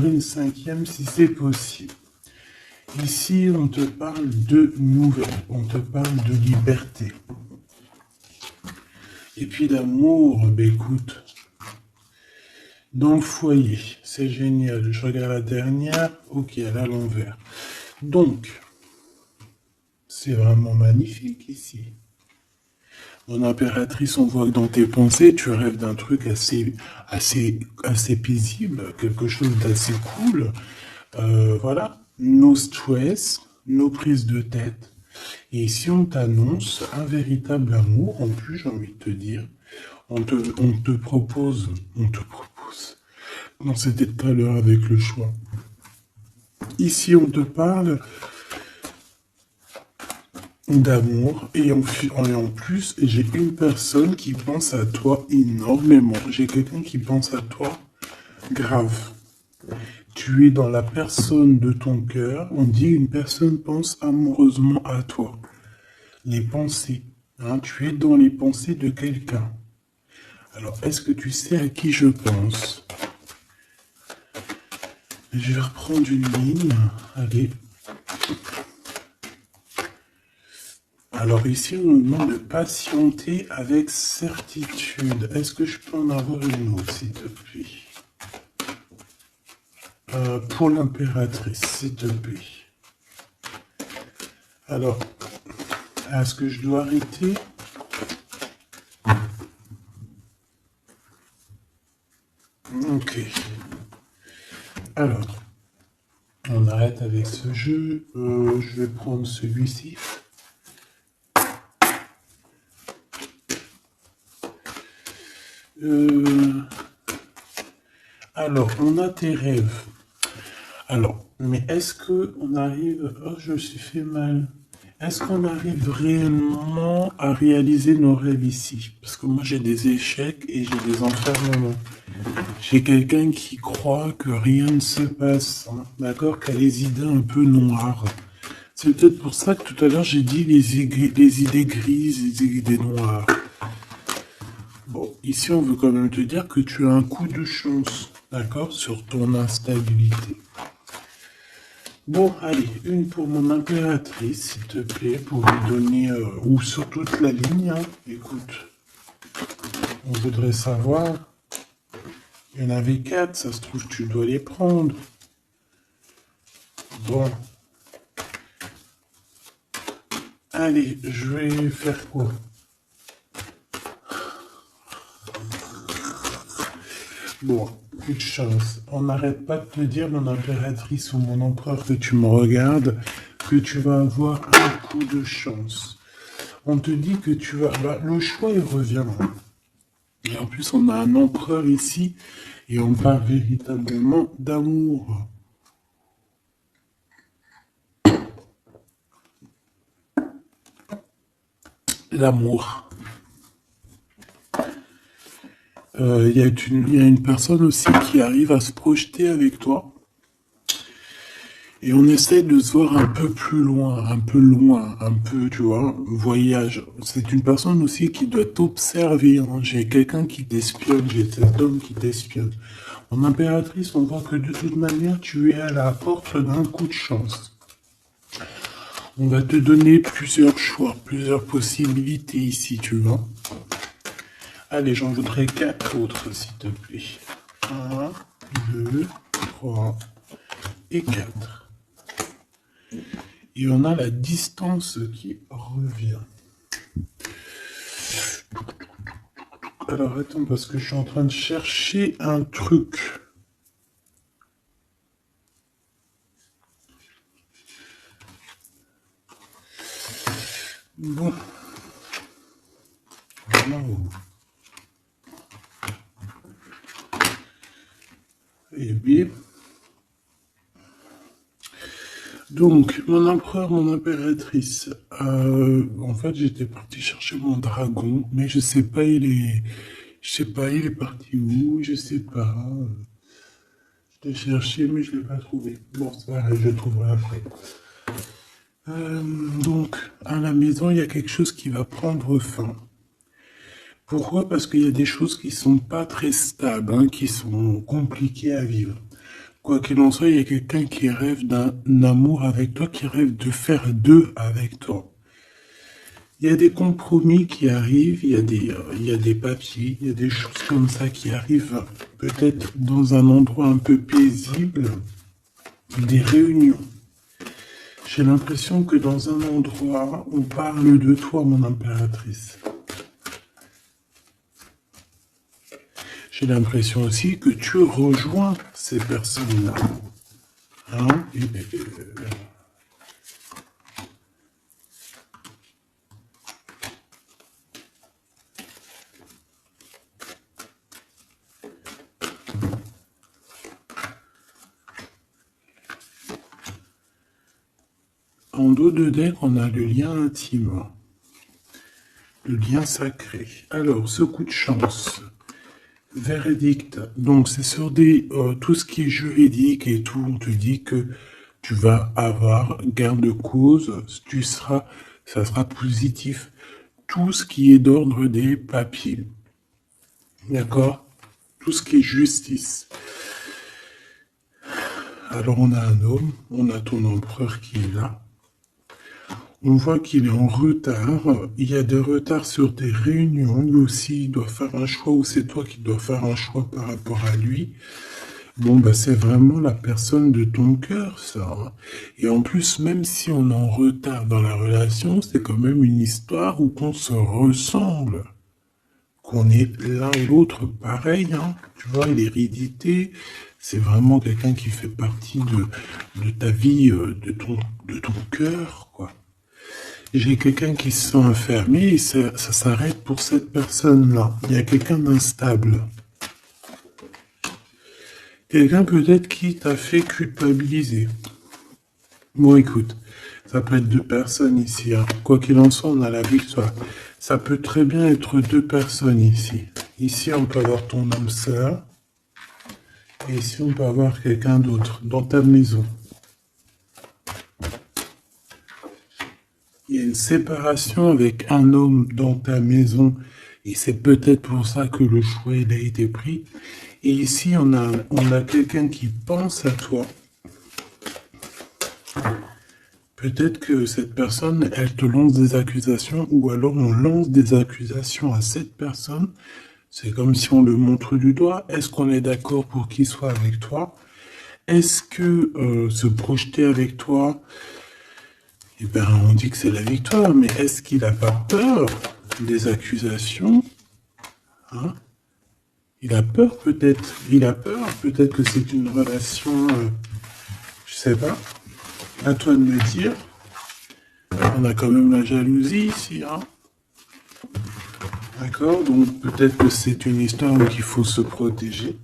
une cinquième si c'est possible. Ici, on te parle de nouvelles, on te parle de liberté. Et puis l'amour, ben écoute, dans le foyer, c'est génial. Je regarde la dernière, ok, elle est à l'envers. Donc, c'est vraiment magnifique ici. Mon impératrice, on voit que dans tes pensées, tu rêves d'un truc assez paisible, quelque chose d'assez cool. Voilà, no stress, no prise de tête. Et si on t'annonce un véritable amour, en plus, j'ai envie de te dire, on te propose, non, c'était tout à l'heure avec le choix. Ici, on te parle d'amour et en plus, j'ai une personne qui pense à toi énormément. J'ai quelqu'un qui pense à toi grave. Tu es dans la personne de ton cœur. On dit une personne pense amoureusement à toi. Les pensées. Hein, tu es dans les pensées de quelqu'un. Alors, est-ce que tu sais à qui je pense? Je vais reprendre une ligne. Allez. Alors ici, on nous demande de patienter avec certitude. Est-ce que je peux en avoir une autre, s'il te plaît? Pour l'impératrice, s'il te plaît. Alors, est-ce que je dois arrêter? Ok. Alors, on arrête avec ce jeu. Je vais prendre celui-ci. Alors, on a tes rêves. Alors, mais est-ce que on arrive... Oh, je me suis fait mal. Est-ce qu'on arrive réellement à réaliser nos rêves ici? Parce que moi, j'ai des échecs et j'ai des enfermements. J'ai quelqu'un qui croit que rien ne se passe, hein, d'accord? Qui a les idées un peu noires. C'est peut-être pour ça que tout à l'heure, j'ai dit les idées grises, les idées noires. Bon, ici, on veut quand même te dire que tu as un coup de chance, d'accord? Sur ton instabilité. Bon, allez, une pour mon impératrice, s'il te plaît, pour lui donner, ou sur toute la ligne, hein. Écoute, on voudrait savoir, il y en avait 4, ça se trouve, tu dois les prendre. Bon. Allez, je vais faire quoi? Bon, coup de chance. On n'arrête pas de te dire, mon impératrice ou mon empereur, que tu me regardes, que tu vas avoir un coup de chance. On te dit que tu vas... Bah, le choix, il revient. Et en plus, on a un empereur ici, et on parle véritablement d'amour. L'amour. Il y a une personne aussi qui arrive à se projeter avec toi. Et on essaie de se voir un peu plus loin, un peu, tu vois, voyage. C'est une personne aussi qui doit t'observer, hein. J'ai quelqu'un qui t'espionne, j'ai cet homme qui t'espionne. En impératrice, on voit que de toute manière, tu es à la porte d'un coup de chance. On va te donner plusieurs choix, plusieurs possibilités ici, tu vois. Allez, j'en voudrais 4 autres, s'il te plaît. 1, 2, 3 et 4. Et on a la distance qui revient. Alors attends, parce que je suis en train de chercher un truc. Bon. Voilà. Et bien. Donc, mon empereur, mon impératrice. En fait, j'étais parti chercher mon dragon, mais je sais pas, je sais pas, il est parti où, je sais pas. Je l'ai cherché, mais je l'ai pas trouvé. Bon, c'est vrai, je le trouverai après. Donc, à la maison, il y a quelque chose qui va prendre fin. Pourquoi? Parce qu'il y a des choses qui sont pas très stables, hein, qui sont compliquées à vivre. Quoi qu'il en soit, il y a quelqu'un qui rêve d'un amour avec toi, qui rêve de faire deux avec toi. Il y a des compromis qui arrivent, il y a des papiers, il y a des choses comme ça qui arrivent peut-être dans un endroit un peu paisible, des réunions. J'ai l'impression que dans un endroit, on parle de toi, mon impératrice. J'ai l'impression aussi que tu rejoins ces personnes-là. Hein? En dos de deck, on a le lien intime, le lien sacré. Alors, ce coup de chance, verdict, donc c'est sur tout ce qui est juridique et tout, on te dit que tu vas avoir gain de cause, ça sera positif. Tout ce qui est d'ordre des papiers, d'accord? Tout ce qui est justice. Alors on a un homme, on a ton empereur qui est là. On voit qu'il est en retard, il y a des retards sur des réunions, lui aussi il doit faire un choix, ou c'est toi qui dois faire un choix par rapport à lui. Bon, bah c'est vraiment la personne de ton cœur, ça. Et en plus, même si on est en retard dans la relation, c'est quand même une histoire où qu'on se ressemble. Qu'on est l'un et l'autre pareil, hein. Tu vois, l'hérédité, c'est vraiment quelqu'un qui fait partie de ta vie, de ton cœur, quoi. J'ai quelqu'un qui se sent enfermé et ça s'arrête pour cette personne-là. Il y a quelqu'un d'instable. Quelqu'un peut-être qui t'a fait culpabiliser. Bon, écoute, ça peut être deux personnes ici. Hein. Quoi qu'il en soit, on a la victoire. Ça peut très bien être deux personnes ici. Ici, on peut avoir ton âme sœur. Et ici, on peut avoir quelqu'un d'autre dans ta maison. Il y a une séparation avec un homme dans ta maison et c'est peut-être pour ça que le choix il a été pris. Et ici, on a quelqu'un qui pense à toi. Peut-être que cette personne, elle te lance des accusations ou alors on lance des accusations à cette personne. C'est comme si on le montre du doigt. Est-ce qu'on est d'accord pour qu'il soit avec toi? Est-ce que se projeter avec toi... Eh bien, on dit que c'est la victoire, mais est-ce qu'il n'a pas peur des accusations? Hein? Il a peur peut-être. Il a peur peut-être que c'est une relation... je sais pas. À toi de me dire. On a quand même la jalousie ici. Hein? D'accord? Donc peut-être que c'est une histoire où il faut se protéger.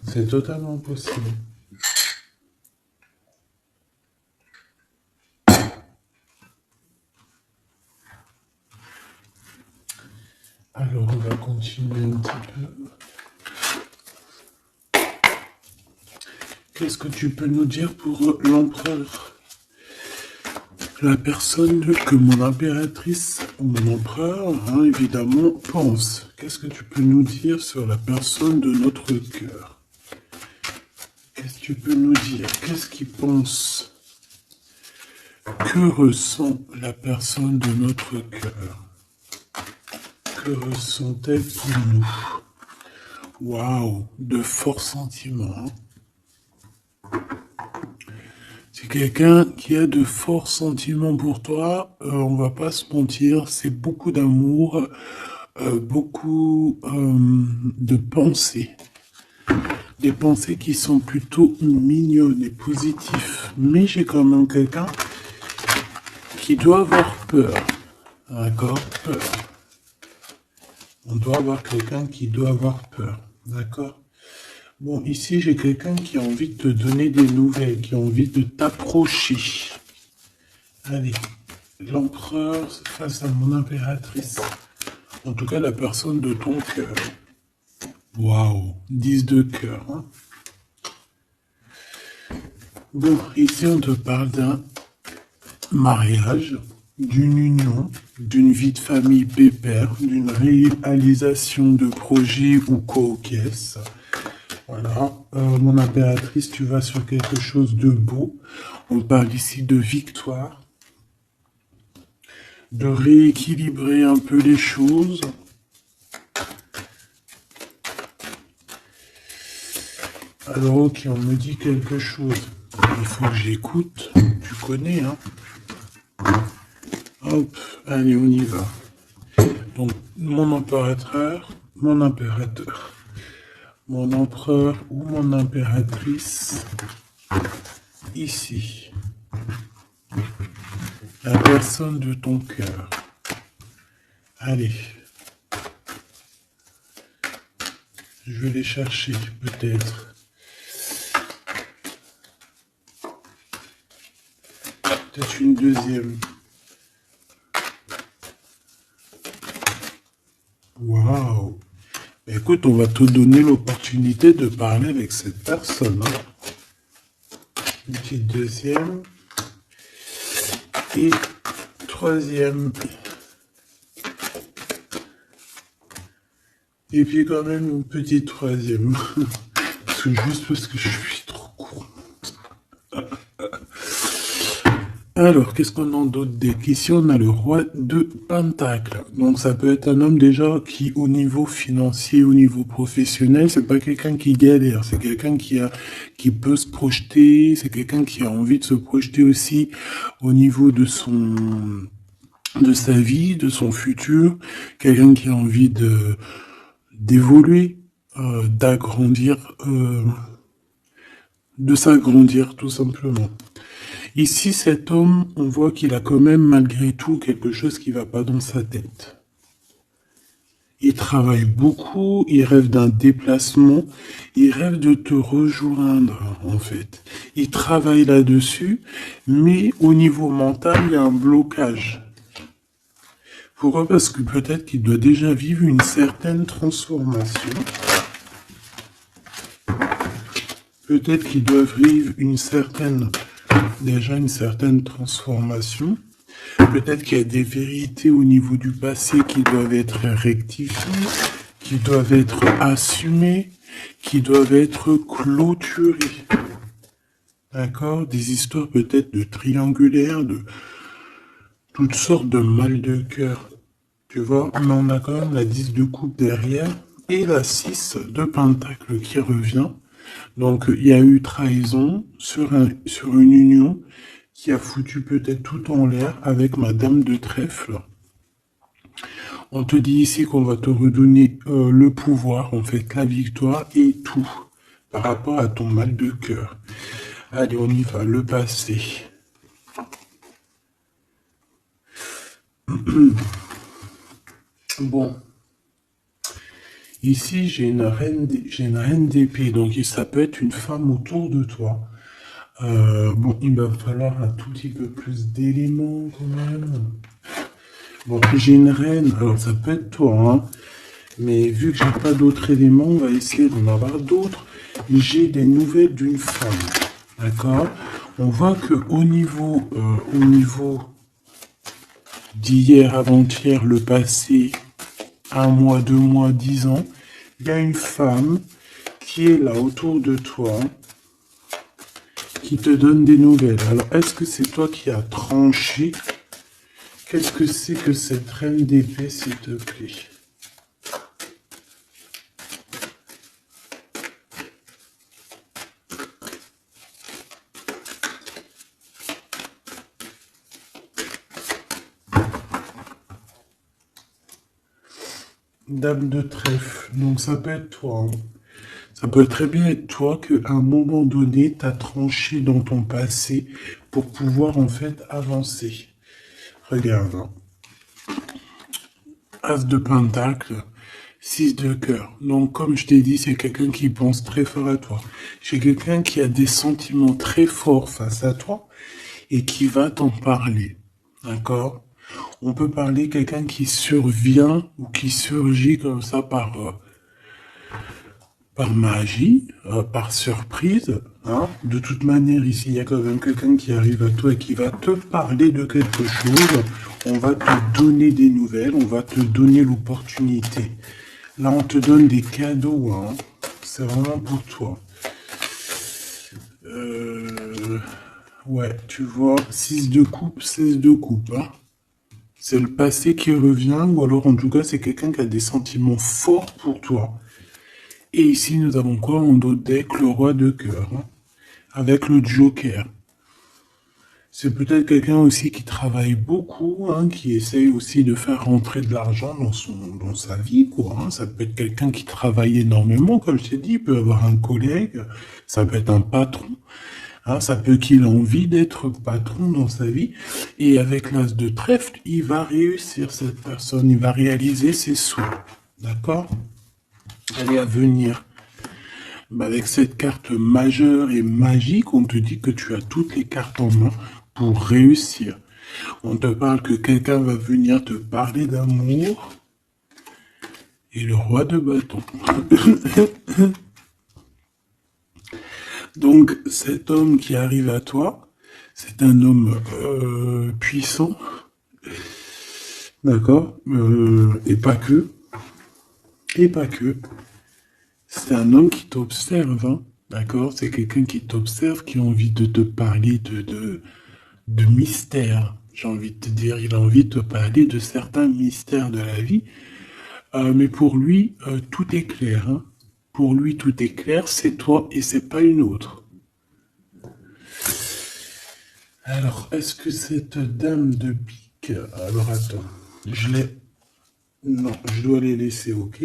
C'est totalement possible. Alors, on va continuer un petit peu. Qu'est-ce que tu peux nous dire pour l'empereur? La personne que mon impératrice, ou mon empereur, hein, évidemment, pense. Qu'est-ce que tu peux nous dire sur la personne de notre cœur? Qu'est-ce que tu peux nous dire? Qu'est-ce qu'il pense? Que ressent la personne de notre cœur? Que ressent-elle pour nous? Waouh, de forts sentiments. C'est quelqu'un qui a de forts sentiments pour toi. On va pas se mentir, c'est beaucoup d'amour, beaucoup de pensées. Des pensées qui sont plutôt mignonnes et positives. Mais j'ai quand même quelqu'un qui doit avoir peur. D'accord? Peur. On doit avoir quelqu'un qui doit avoir peur, d'accord? Bon, ici, j'ai quelqu'un qui a envie de te donner des nouvelles, qui a envie de t'approcher. Allez, l'empereur face à mon impératrice. En tout cas, la personne de ton cœur. Waouh, 10 de cœur. Hein? Bon, ici, on te parle d'un mariage, d'une union, d'une vie de famille pépère, d'une réalisation de projet ou co-caisse. Voilà, mon impératrice, tu vas sur quelque chose de beau. On parle ici de victoire, de rééquilibrer un peu les choses. Alors, ok, on me dit quelque chose. Il faut que j'écoute. Tu connais, hein? Hop, allez, on y va. Donc, mon impérateur, mon empereur ou mon impératrice, ici. La personne de ton cœur. Allez. Je vais les chercher, peut-être. Peut-être une deuxième. Waouh! Écoute, on va te donner l'opportunité de parler avec cette personne. Hein. Une petite deuxième. Et troisième. Et puis quand même une petite troisième. Juste parce que je suis trop courante. Alors, qu'est-ce qu'on a d'autre deck? Ici, on a le roi de Pentacle. Donc, ça peut être un homme déjà qui, au niveau financier, au niveau professionnel, c'est pas quelqu'un qui galère. C'est quelqu'un qui peut se projeter. C'est quelqu'un qui a envie de se projeter aussi au niveau de sa vie, de son futur. Quelqu'un qui a envie d'évoluer, d'agrandir, de s'agrandir, tout simplement. Ici, cet homme, on voit qu'il a quand même, malgré tout, quelque chose qui ne va pas dans sa tête. Il travaille beaucoup, il rêve d'un déplacement, il rêve de te rejoindre, en fait. Il travaille là-dessus, mais au niveau mental, il y a un blocage. Pourquoi? Parce que peut-être qu'il doit déjà vivre une certaine transformation. Peut-être qu'il doit vivre une certaine transformation. Peut-être qu'il y a des vérités au niveau du passé qui doivent être rectifiées, qui doivent être assumées, qui doivent être clôturées. D'accord? Des histoires peut-être de triangulaires, de toutes sortes de mal de cœur. Tu vois? Mais on a quand même la 10 de coupe derrière et la 6 de pentacle qui revient. Donc, il y a eu trahison sur une union qui a foutu peut-être tout en l'air avec ma dame de trèfle. On te dit ici qu'on va te redonner le pouvoir, en fait, la victoire et tout par rapport à ton mal de cœur. Allez, on y va, le passé. Bon. Ici, j'ai une reine d'épée, donc ça peut être une femme autour de toi. Bon, il va falloir un tout petit peu plus d'éléments quand même. Bon, j'ai une reine, alors ça peut être toi, hein. Mais vu que j'ai pas d'autres éléments, on va essayer d'en avoir d'autres. J'ai des nouvelles d'une femme, d'accord? On voit que au niveau d'hier, avant-hier, le passé, 1 mois, 2 mois, 10 ans, il y a une femme qui est là autour de toi, qui te donne des nouvelles. Alors, est-ce que c'est toi qui as tranché? Qu'est-ce que c'est que cette reine d'épée, s'il te plaît? Dame de trèfle, donc ça peut être toi. Hein. Ça peut très bien être toi qu'à un moment donné, tu as tranché dans ton passé pour pouvoir en fait avancer. Regarde. Hein. As de pentacle, 6 de cœur. Donc comme je t'ai dit, c'est quelqu'un qui pense très fort à toi. C'est quelqu'un qui a des sentiments très forts face à toi et qui va t'en parler. D'accord? On peut parler quelqu'un qui survient ou qui surgit comme ça par magie, par surprise. Hein. De toute manière, ici, il y a quand même quelqu'un qui arrive à toi et qui va te parler de quelque chose. On va te donner des nouvelles, on va te donner l'opportunité. Là, on te donne des cadeaux. Hein. C'est vraiment pour toi. Ouais, tu vois, 6 de coupe, 16 de coupe, hein. C'est le passé qui revient, ou alors en tout cas, c'est quelqu'un qui a des sentiments forts pour toi. Et ici, nous avons quoi en dos de deck? Le roi de cœur, hein, avec le joker. C'est peut-être quelqu'un aussi qui travaille beaucoup, hein, qui essaye aussi de faire rentrer de l'argent dans sa vie, quoi, hein. Ça peut être quelqu'un qui travaille énormément, comme je t'ai dit, il peut avoir un collègue, ça peut être un patron, hein, ça peut qu'il ait envie d'être patron dans sa vie. Et avec l'as de trèfle, il va réussir, cette personne, il va réaliser ses souhaits. D'accord? Elle est à venir. Avec cette carte majeure et magique, on te dit que tu as toutes les cartes en main pour réussir. On te parle que quelqu'un va venir te parler d'amour. Et le roi de bâton. Donc, cet homme qui arrive à toi, c'est un homme puissant. D'accord? Et pas que. Et pas que. C'est un homme qui t'observe, hein, d'accord? C'est quelqu'un qui t'observe, qui a envie de te parler de mystères. J'ai envie de te dire, il a envie de te parler de certains mystères de la vie. Mais pour lui, tout est clair, hein. Pour lui, tout est clair, c'est toi et c'est pas une autre. Alors, est-ce que cette dame de pique... Alors, attends, je l'ai... Non, je dois les laisser, ok?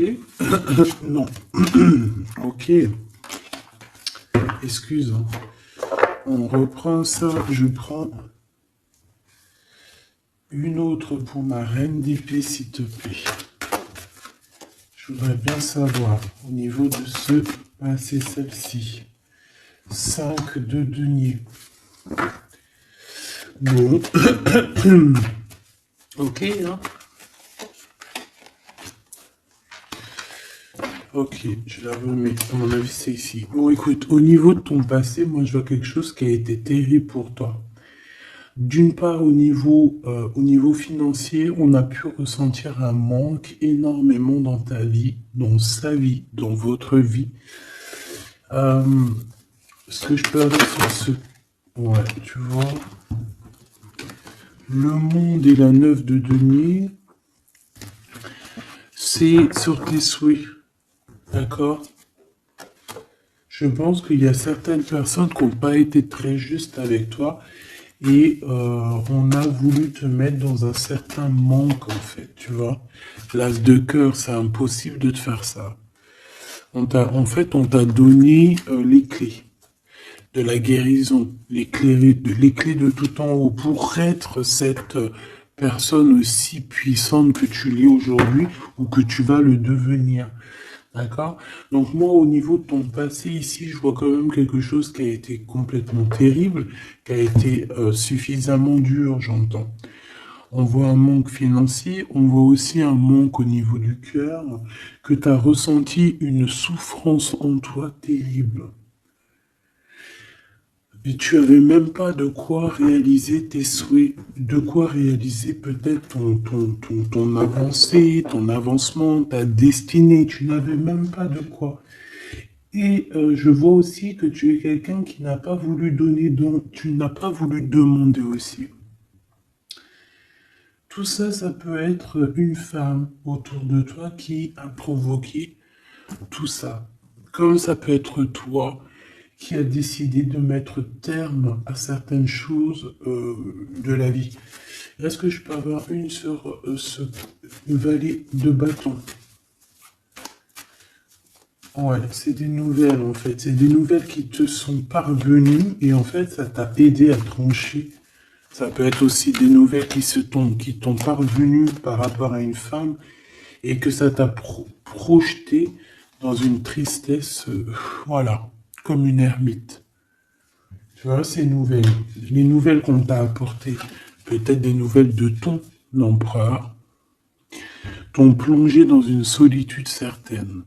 Non. Ok. Excuse. Hein. On reprend ça. Je prends une autre pour ma reine d'épée, s'il te plaît. Je voudrais bien savoir, au niveau de ce... Ah, c'est celle-ci. 5 de denier. Bon. Ok, hein? Ok, je la remets. À mon avis, c'est ici. Bon, écoute, au niveau de ton passé, moi, je vois quelque chose qui a été terrible pour toi. D'une part, au niveau financier, on a pu ressentir un manque énormément dans ta vie, dans sa vie, dans votre vie. Ce que je peux avoir sur ce... Ouais, tu vois. Le monde et la 9 de denier, c'est sur tes souhaits. D'accord? Je pense qu'il y a certaines personnes qui n'ont pas été très justes avec toi et on a voulu te mettre dans un certain manque, en fait, tu vois. L'as de cœur, c'est impossible de te faire ça. On t'a donné les clés de la guérison, les clés de tout en haut pour être cette personne aussi puissante que tu l'es aujourd'hui ou que tu vas le devenir. D'accord? Donc moi, au niveau de ton passé ici, je vois quand même quelque chose qui a été complètement terrible, qui a été suffisamment dur, j'entends. On voit un manque financier, on voit aussi un manque au niveau du cœur, que tu as ressenti une souffrance en toi terrible. Et tu avais même pas de quoi réaliser tes souhaits, de quoi réaliser peut-être ton avancée, ton avancement, ta destinée. Tu n'avais même pas de quoi. Et je vois aussi que tu es quelqu'un qui n'a pas voulu donner, donc tu n'as pas voulu demander aussi. Tout ça, ça peut être une femme autour de toi qui a provoqué tout ça. Comme ça peut être toi qui a décidé de mettre terme à certaines choses de la vie. Est-ce que je peux avoir une sur ce valet de bâton? Ouais, c'est des nouvelles en fait. C'est des nouvelles qui te sont parvenues et en fait, ça t'a aidé à trancher. Ça peut être aussi des nouvelles qui t'ont parvenues par rapport à une femme et que ça t'a projeté dans une tristesse, voilà, comme une ermite. Tu vois, ces nouvelles, les nouvelles qu'on t'a apportées, peut-être des nouvelles de ton empereur, t'ont plongé dans une solitude certaine.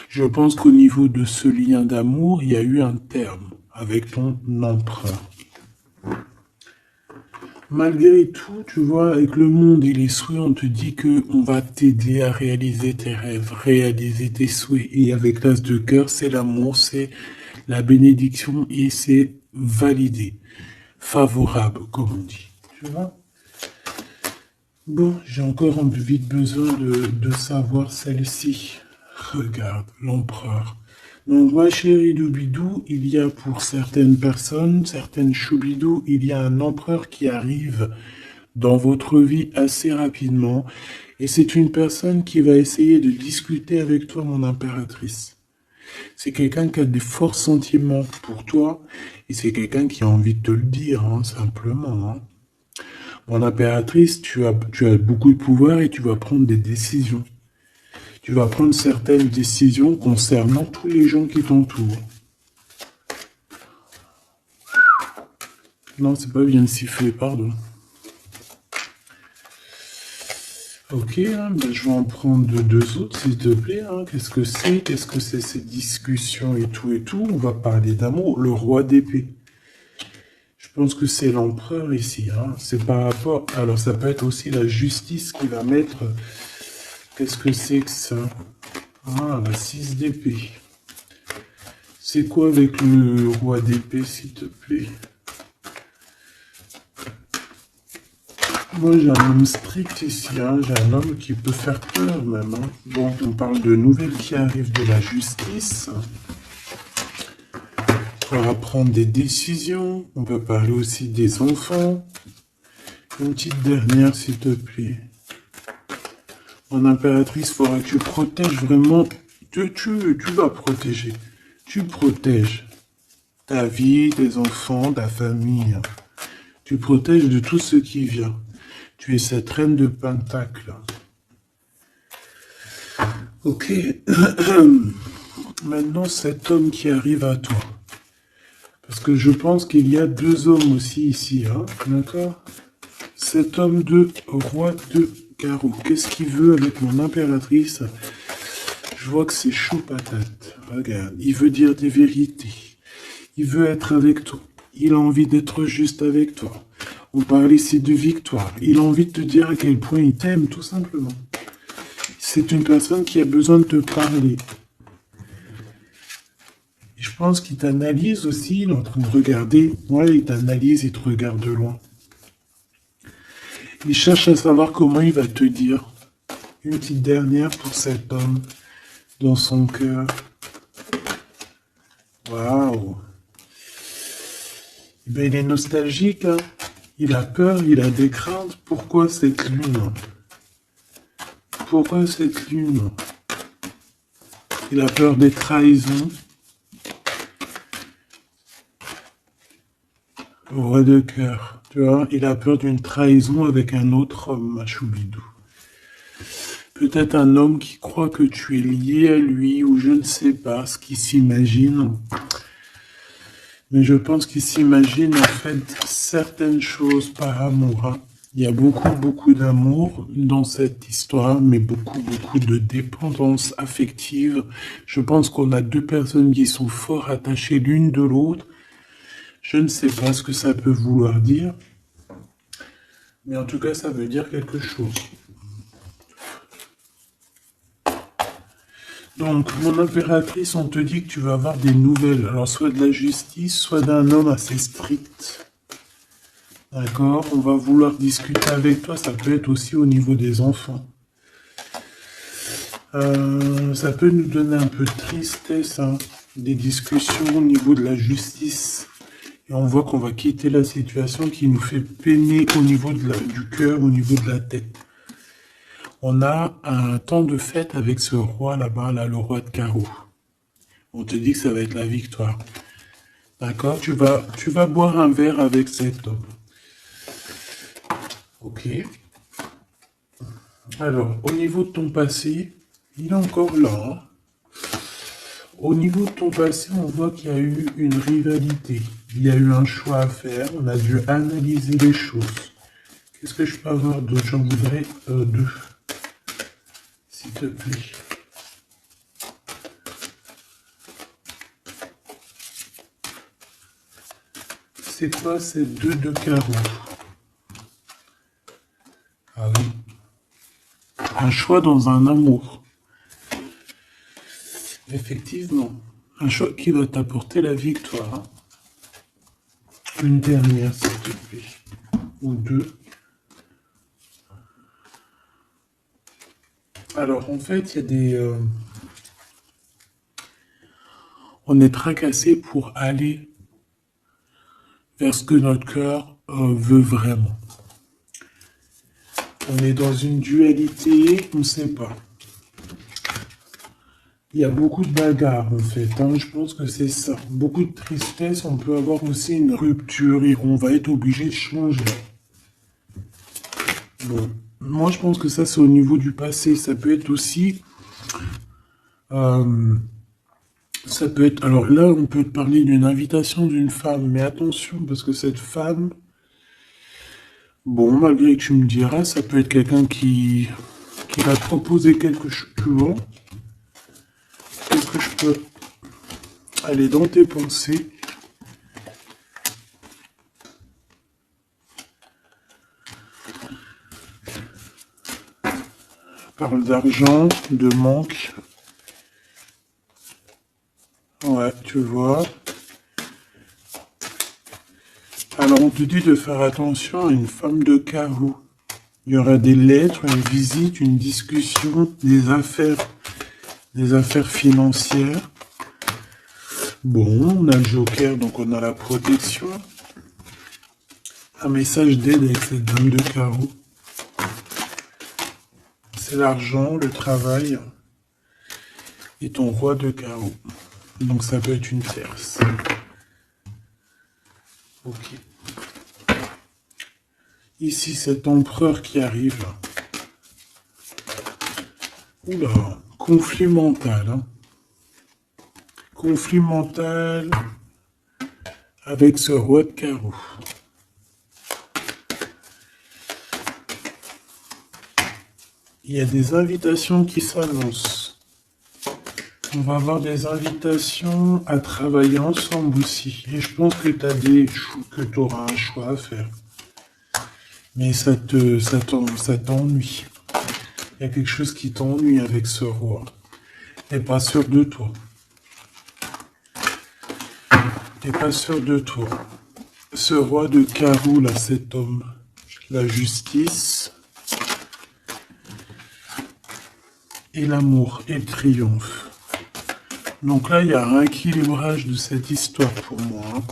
Je pense qu'au niveau de ce lien d'amour, il y a eu un terme avec ton empereur. Malgré tout, tu vois, avec le monde et les souhaits, on te dit qu'on va t'aider à réaliser tes rêves, réaliser tes souhaits. Et avec l'as de cœur, c'est l'amour, c'est la bénédiction et c'est validé, favorable, comme on dit. Tu vois? Bon, j'ai encore vite besoin de savoir celle-ci. Regarde, l'empereur. Donc, ma chérie Doubidou, il y a pour certaines personnes, certaines choubidou, il y a un empereur qui arrive dans votre vie assez rapidement. Et c'est une personne qui va essayer de discuter avec toi, mon impératrice. C'est quelqu'un qui a des forts sentiments pour toi. Et c'est quelqu'un qui a envie de te le dire, hein, simplement. Hein. Mon impératrice, tu as beaucoup de pouvoir et tu vas prendre des décisions. Tu vas prendre certaines décisions concernant tous les gens qui t'entourent. Non, c'est pas bien de siffler, pardon. Ok, hein, ben je vais en prendre deux autres, s'il te plaît. Hein. Qu'est-ce que c'est? Qu'est-ce que c'est ces discussions et tout et tout? On va parler d'amour. Le roi d'épée. Je pense que c'est l'empereur ici. Hein. C'est par rapport... Alors, ça peut être aussi la justice qui va mettre... Qu'est-ce que c'est que ça? Ah, la 6 d'épée. C'est quoi avec le roi d'épée, s'il te plaît? Moi, j'ai un homme strict ici, hein. J'ai un homme qui peut faire peur même. Hein. Bon, on parle de nouvelles qui arrivent de la justice. On va prendre des décisions. On peut parler aussi des enfants. Une petite dernière, s'il te plaît. Mon impératrice, il faudra que tu protèges vraiment. Tu vas protéger. Tu protèges ta vie, tes enfants, ta famille. Tu protèges de tout ce qui vient. Tu es cette reine de Pentacle. Ok. Maintenant, cet homme qui arrive à toi. Parce que je pense qu'il y a deux hommes aussi ici. Hein, d'accord? Cet homme de roi de carreau. Qu'est-ce qu'il veut avec mon impératrice? Je vois que c'est chaud patate. Regarde, il veut dire des vérités. Il veut être avec toi. Il a envie d'être juste avec toi. On parle ici de victoire. Il a envie de te dire à quel point il t'aime, tout simplement. C'est une personne qui a besoin de te parler. Et je pense qu'il t'analyse aussi. Il est en train de regarder. Ouais, il t'analyse, il te regarde de loin. Il cherche à savoir comment il va te dire. Une petite dernière pour cet homme dans son cœur. Waouh. Ben, il est nostalgique, hein. Il a peur, il a des craintes. Pourquoi cette lune? Pourquoi cette lune? Il a peur des trahisons. Roi de cœur, tu vois, il a peur d'une trahison avec un autre homme, ma choubidou. Peut-être un homme qui croit que tu es lié à lui, ou je ne sais pas ce qu'il s'imagine. Mais je pense qu'il s'imagine en fait certaines choses par amour. Hein. Il y a beaucoup d'amour dans cette histoire, mais beaucoup de dépendance affective. Je pense qu'on a deux personnes qui sont fort attachées l'une de l'autre. Je ne sais pas ce que ça peut vouloir dire, mais en tout cas, ça veut dire quelque chose. Donc, mon impératrice, on te dit que tu vas avoir des nouvelles. Alors, soit de la justice, soit d'un homme assez strict. D'accord? On va vouloir discuter avec toi. Ça peut être aussi au niveau des enfants. Ça peut nous donner un peu de tristesse, hein, des discussions au niveau de la justice. Et on voit qu'on va quitter la situation qui nous fait peiner au niveau du cœur, au niveau de la tête. On a un temps de fête avec ce roi là-bas, là, le roi de carreau. On te dit que ça va être la victoire. D'accord? Tu vas boire un verre avec cet homme. Ok. Alors, au niveau de ton passé, il est encore là. Hein? Au niveau de ton passé, on voit qu'il y a eu une rivalité. Il y a eu un choix à faire. On a dû analyser les choses. Qu'est-ce que je peux avoir d'autre? J'en voudrais deux. S'il te plaît. C'est quoi ces deux de carreau? Ah oui. Un choix dans un amour. Effectivement. Un choix qui va t'apporter la victoire. Une dernière, s'il te plaît. Ou deux. Alors, en fait, il y a des... on est tracassé pour aller vers ce que notre cœur veut vraiment. On est dans une dualité, on ne sait pas. Il y a beaucoup de bagarres en fait, hein. Je pense que c'est ça. Beaucoup de tristesse, on peut avoir aussi une rupture et on va être obligé de changer. Bon, moi je pense que ça c'est au niveau du passé. Ça peut être aussi... ça peut être... Alors là, on peut parler d'une invitation d'une femme, mais attention, parce que cette femme... Bon, malgré que tu me diras, ça peut être quelqu'un qui va te proposer quelque chose, tu vois. Qu'est-ce que je peux aller dans tes pensées? Parle d'argent, de manque. Ouais, tu vois. Alors on te dit de faire attention à une femme de carreau. Il y aura des lettres, une visite, une discussion, des affaires financières. Bon, on a le joker, donc on a la protection. Un message d'aide avec cette dame de carreau. C'est l'argent, le travail et ton roi de carreau. Donc ça peut être une tierce. Ok. Ici, cet empereur qui arrive. Oula, conflit mental. Hein. Conflit mental avec ce roi de carreau. Il y a des invitations qui s'annoncent. On va avoir des invitations à travailler ensemble aussi. Et je pense que tu auras un choix à faire. Mais ça t'ennuie. Il y a quelque chose qui t'ennuie avec ce roi. T'es pas sûr de toi. T'es pas sûr de toi. Ce roi de carreau, là, cet homme. La justice. Et l'amour et le triomphe. Donc là, il y a un rééquilibrage de cette histoire pour moi. Hein.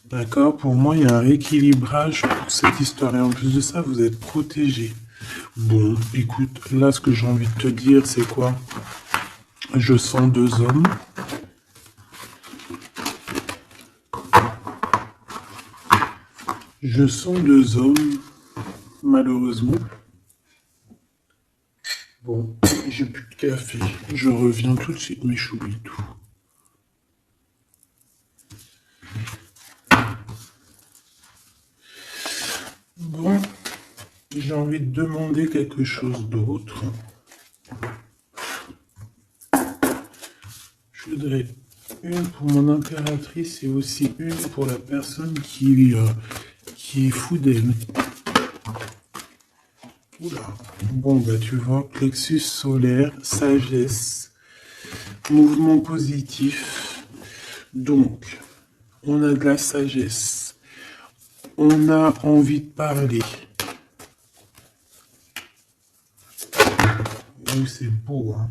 D'accord? Pour moi, il y a un rééquilibrage pour cette histoire. Et en plus de ça, vous êtes protégés. Bon, écoute, là, ce que j'ai envie de te dire, c'est quoi? Je sens deux hommes. Je sens deux hommes, malheureusement. Bon, j'ai plus de café. Je reviens tout de suite, mes choubitou. Bon, j'ai envie de demander quelque chose d'autre. Je voudrais une pour mon impératrice et aussi une pour la personne qui est fou d'elle. Oula. Bon, bah tu vois, plexus solaire, sagesse, mouvement positif. Donc, on a de la sagesse. On a envie de parler. Oh, c'est beau, hein.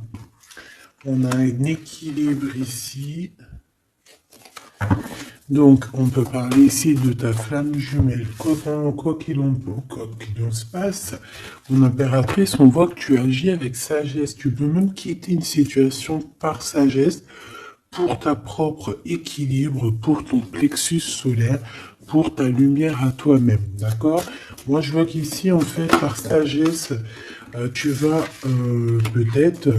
On a un équilibre ici. Donc, on peut parler ici de ta flamme jumelle. Quoi qu'il en se passe, mon impératrice, on voit que tu agis avec sagesse. Tu peux même quitter une situation par sagesse pour ta propre équilibre, pour ton plexus solaire, pour ta lumière à toi-même. D'accord? Moi, je vois qu'ici, en fait, par sagesse, tu vas peut-être,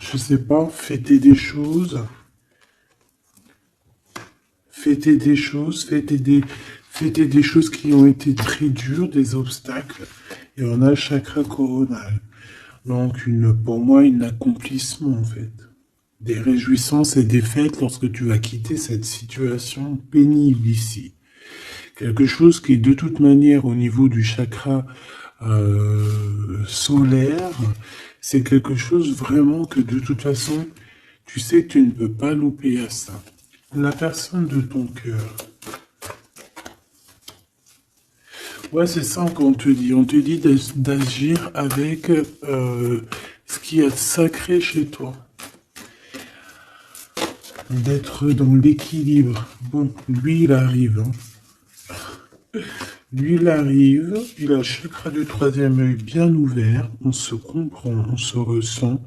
je sais pas, fêter des choses. Fêter des choses qui ont été très dures, des obstacles. Et on a le chakra coronal. Donc, pour moi, un accomplissement, en fait. Des réjouissances et des fêtes lorsque tu vas quitter cette situation pénible ici. Quelque chose qui, de toute manière, au niveau du chakra solaire, c'est quelque chose vraiment que, de toute façon, tu sais que tu ne peux pas louper à ça. La personne de ton cœur. Ouais, c'est ça qu'on te dit. On te dit d'agir avec ce qui est sacré chez toi. D'être dans l'équilibre. Bon, lui, il arrive. Lui, il arrive. Il a le chakra du troisième œil bien ouvert. On se comprend, on se ressent.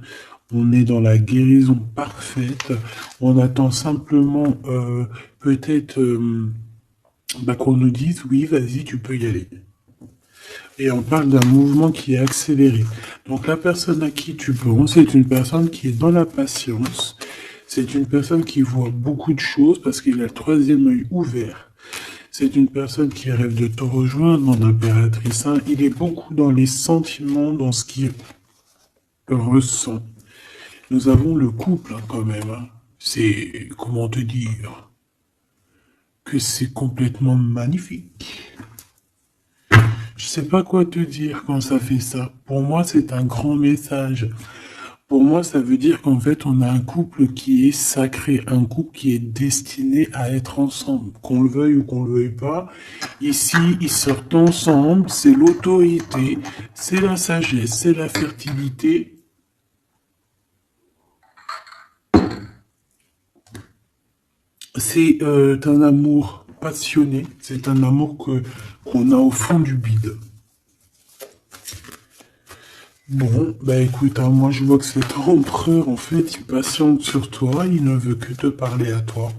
On est dans la guérison parfaite. On attend simplement peut-être qu'on nous dise oui, vas-y, tu peux y aller. Et on parle d'un mouvement qui est accéléré. Donc la personne à qui tu penses, c'est une personne qui est dans la patience. C'est une personne qui voit beaucoup de choses parce qu'il a le troisième œil ouvert. C'est une personne qui rêve de te rejoindre, mon impératrice. Hein. Il est beaucoup dans les sentiments, dans ce qu'il ressent. Nous avons le couple hein, quand même. Hein. C'est, comment te dire, que c'est complètement magnifique. Je sais pas quoi te dire quand ça fait ça. Pour moi, c'est un grand message. Pour moi, ça veut dire qu'en fait, on a un couple qui est sacré, un couple qui est destiné à être ensemble, qu'on le veuille ou qu'on le veuille pas. Ici, ils sortent ensemble, c'est l'autorité, c'est la sagesse, c'est la fertilité. C'est un amour passionné, c'est un amour qu'on a au fond du bide. Bon, bah écoute, hein, moi je vois que cet empereur, en fait, il patiente sur toi, il ne veut que te parler à toi.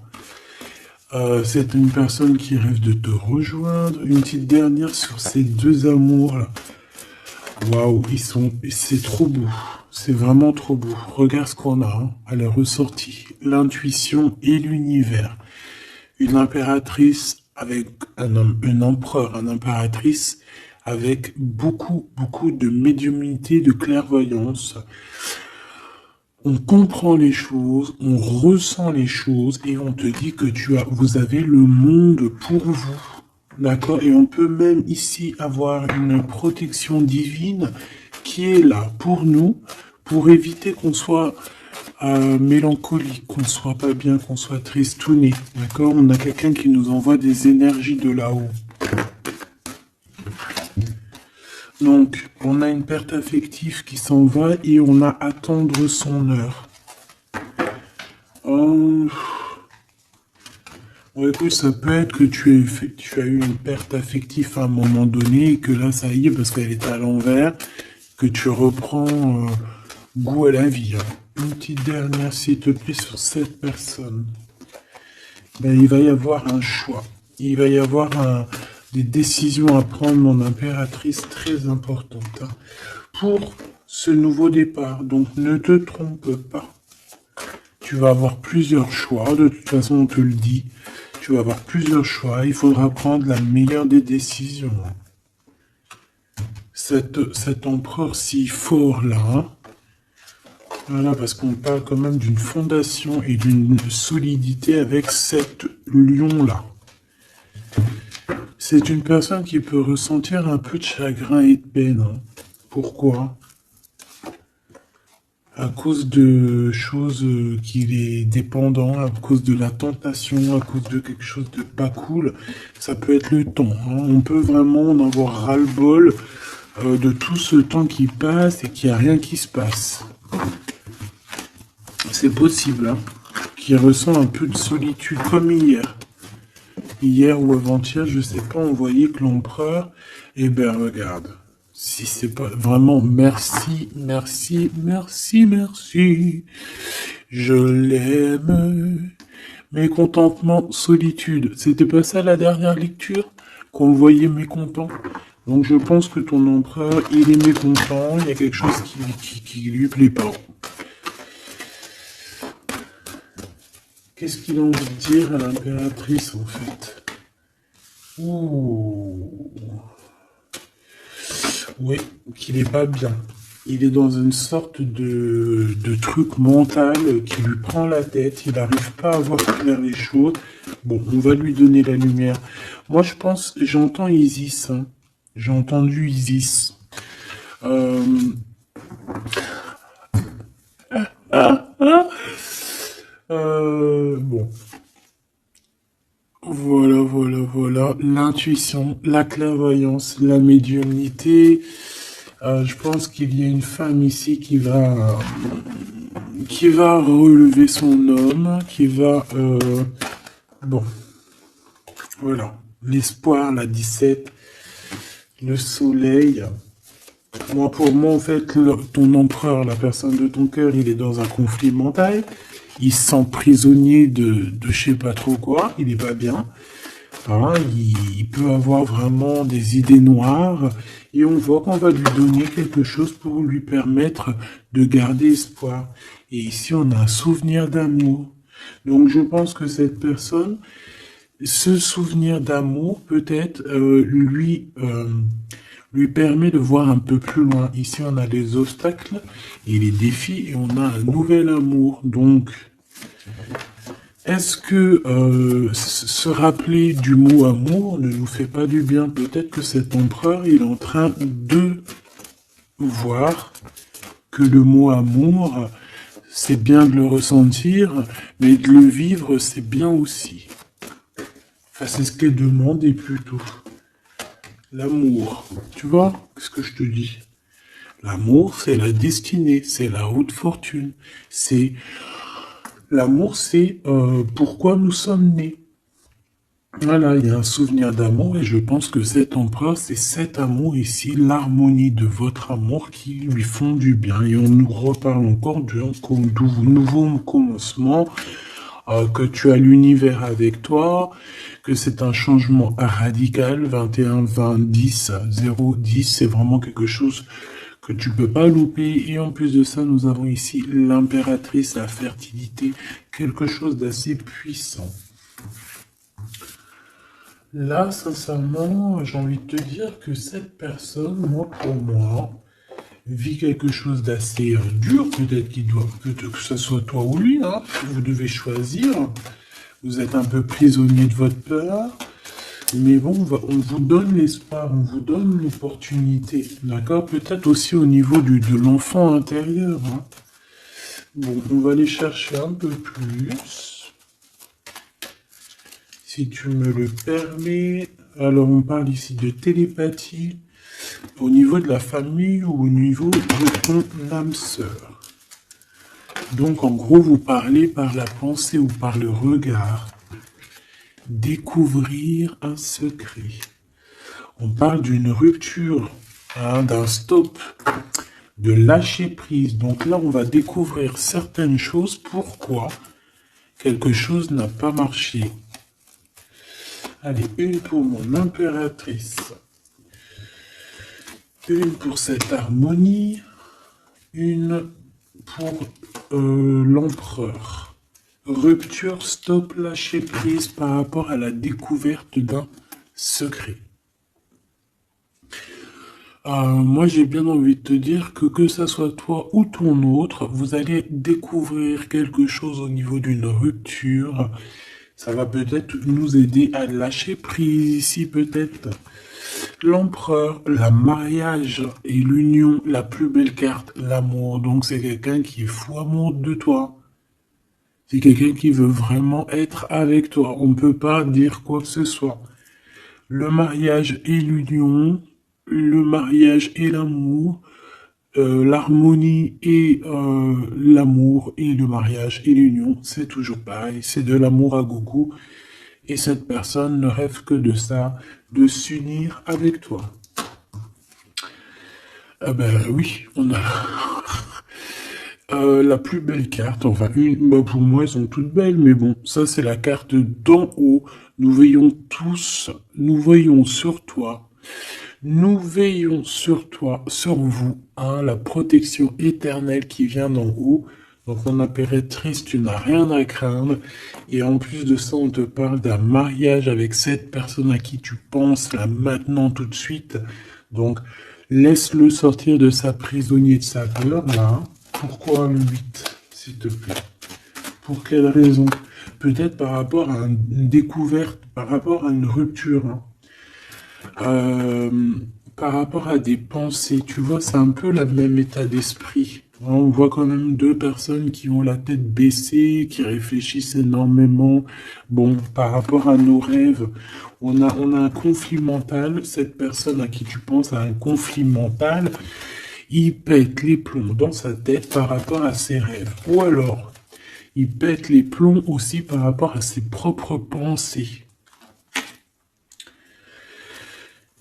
C'est une personne qui rêve de te rejoindre. Une petite dernière sur ces deux amours-là. Waouh, c'est trop beau. C'est vraiment trop beau. Regarde ce qu'on a, hein, à la ressortie. L'intuition et l'univers. Une impératrice avec un empereur, une impératrice avec beaucoup, beaucoup de médiumnité, de clairvoyance. On comprend les choses, on ressent les choses et on te dit que vous avez le monde pour vous. D'accord? Et on peut même ici avoir une protection divine qui est là pour nous, pour éviter qu'on soit mélancolique, qu'on soit pas bien, qu'on soit tristouné. D'accord? On a quelqu'un qui nous envoie des énergies de là-haut. Donc, on a une perte affective qui s'en va et on a à attendre son heure. Bon, écoute, ça peut être que tu as eu une perte affective à un moment donné et que là, ça y est, parce qu'elle est à l'envers, que tu reprends goût à la vie. Hein. Une petite dernière, s'il te plaît, sur cette personne. Ben, il va y avoir un choix. Il va y avoir des décisions à prendre, mon impératrice, très importantes. Hein, pour ce nouveau départ. Donc, ne te trompe pas. Tu vas avoir plusieurs choix. De toute façon, on te le dit. Tu vas avoir plusieurs choix. Il faudra prendre la meilleure des décisions. Cet empereur si fort là, hein, voilà, parce qu'on parle quand même d'une fondation et d'une solidité avec cet lion-là. C'est une personne qui peut ressentir un peu de chagrin et de peine. Hein. Pourquoi? À cause de choses qu'il est dépendant, à cause de la tentation, à cause de quelque chose de pas cool. Ça peut être le temps. Hein. On peut vraiment en avoir ras-le-bol de tout ce temps qui passe et qu'il n'y a rien qui se passe. C'est possible, hein, qu'il ressent un peu de solitude, comme hier. Hier ou avant-hier, je sais pas, on voyait que l'empereur, eh ben regarde, si c'est pas vraiment merci, merci, merci, merci, je l'aime. Mécontentement, solitude, c'était pas ça la dernière lecture? Qu'on le voyait mécontent? Donc je pense que ton empereur, il est mécontent, il y a quelque chose qui lui plaît pas. Qu'est-ce qu'il a envie de dire à l'impératrice, en fait? Ouh. Oui, qu'il est pas bien. Il est dans une sorte de truc mental qui lui prend la tête. Il n'arrive pas à voir clair les choses. Bon, on va lui donner la lumière. Moi, je pense, j'entends Isis. Hein. J'ai entendu Isis. Bon. Voilà, voilà, voilà. L'intuition, la clairvoyance, la médiumnité. Je pense qu'il y a une femme ici qui va relever son homme, qui va... bon, voilà. L'espoir, la 17, le soleil. Moi, pour moi, en fait, ton empereur, la personne de ton cœur, il est dans un conflit mental. Il se sent prisonnier de je sais pas trop quoi. Il est pas bien. Hein, il peut avoir vraiment des idées noires. Et on voit qu'on va lui donner quelque chose pour lui permettre de garder espoir. Et ici, on a un souvenir d'amour. Donc, je pense que cette personne, ce souvenir d'amour, peut-être, lui permet de voir un peu plus loin. Ici, on a les obstacles et les défis et on a un nouvel amour. Donc, est-ce que se rappeler du mot amour ne nous fait pas du bien? Peut-être que cet empereur, il est en train de voir que le mot amour, c'est bien de le ressentir, mais de le vivre, c'est bien aussi. Enfin, c'est ce qu'elle demandait plutôt. L'amour. Tu vois ce que je te dis? L'amour, c'est la destinée, c'est la haute fortune. C'est l'amour, c'est pourquoi nous sommes nés. Voilà, il y a un souvenir d'amour et je pense que cet empereur, c'est cet amour ici, l'harmonie de votre amour qui lui font du bien. Et on nous reparle encore d'un nouveau commencement, que tu as l'univers avec toi, que c'est un changement radical, 21, 20, 10, 0, 10, c'est vraiment quelque chose que tu peux pas louper. Et en plus de ça, nous avons ici l'impératrice, la fertilité, quelque chose d'assez puissant. Là, sincèrement, j'ai envie de te dire que cette personne, moi, pour moi, vit quelque chose d'assez dur. Peut-être que ce soit toi ou lui, hein. Vous devez choisir. Vous êtes un peu prisonnier de votre peur. Mais bon, on vous donne l'espoir, on vous donne l'opportunité. D'accord? Peut-être aussi au niveau de l'enfant intérieur, hein. Bon, on va aller chercher un peu plus. Si tu me le permets, alors on parle ici de télépathie au niveau de la famille ou au niveau de ton âme sœur. Donc en gros, vous parlez par la pensée ou par le regard. Découvrir un secret. On parle d'une rupture, hein, d'un stop, de lâcher prise. Donc là, on va découvrir certaines choses. Pourquoi quelque chose n'a pas marché. Allez, une pour mon impératrice. Une pour cette harmonie. Une pour l'empereur. Rupture, stop, lâcher prise par rapport à la découverte d'un secret. Moi, j'ai bien envie de te dire que ça soit toi ou ton autre, vous allez découvrir quelque chose au niveau d'une rupture. Ça va peut-être nous aider à lâcher prise ici, peut-être. L'empereur, le mariage et l'union, la plus belle carte, l'amour. Donc c'est quelqu'un qui est fou amoureux de toi. C'est quelqu'un qui veut vraiment être avec toi. On ne peut pas dire quoi que ce soit. Le mariage et l'union, le mariage et l'amour, l'harmonie et l'amour et le mariage et l'union, c'est toujours pareil. C'est de l'amour à gogo. Et cette personne ne rêve que de ça, de s'unir avec toi. Ah ben oui, on a la plus belle carte. Enfin, pour moi, elles sont toutes belles, mais bon, ça c'est la carte d'en haut. Nous veillons tous, nous veillons sur toi. Nous veillons sur toi, sur vous, hein, la protection éternelle qui vient d'en haut. Donc mon impératrice, tu n'as rien à craindre. Et en plus de ça, on te parle d'un mariage avec cette personne à qui tu penses là maintenant tout de suite. Donc laisse-le sortir de sa prisonnier de sa peur là. Pourquoi le 8, s'il te plaît? Pour quelle raison? Peut-être par rapport à une découverte, par rapport à une rupture, hein. Par rapport à des pensées, tu vois, c'est un peu le même état d'esprit. On voit quand même deux personnes qui ont la tête baissée, qui réfléchissent énormément. Bon, par rapport à nos rêves, on a un conflit mental. Cette personne à qui tu penses a un conflit mental. Il pète les plombs dans sa tête par rapport à ses rêves. Ou alors, il pète les plombs aussi par rapport à ses propres pensées.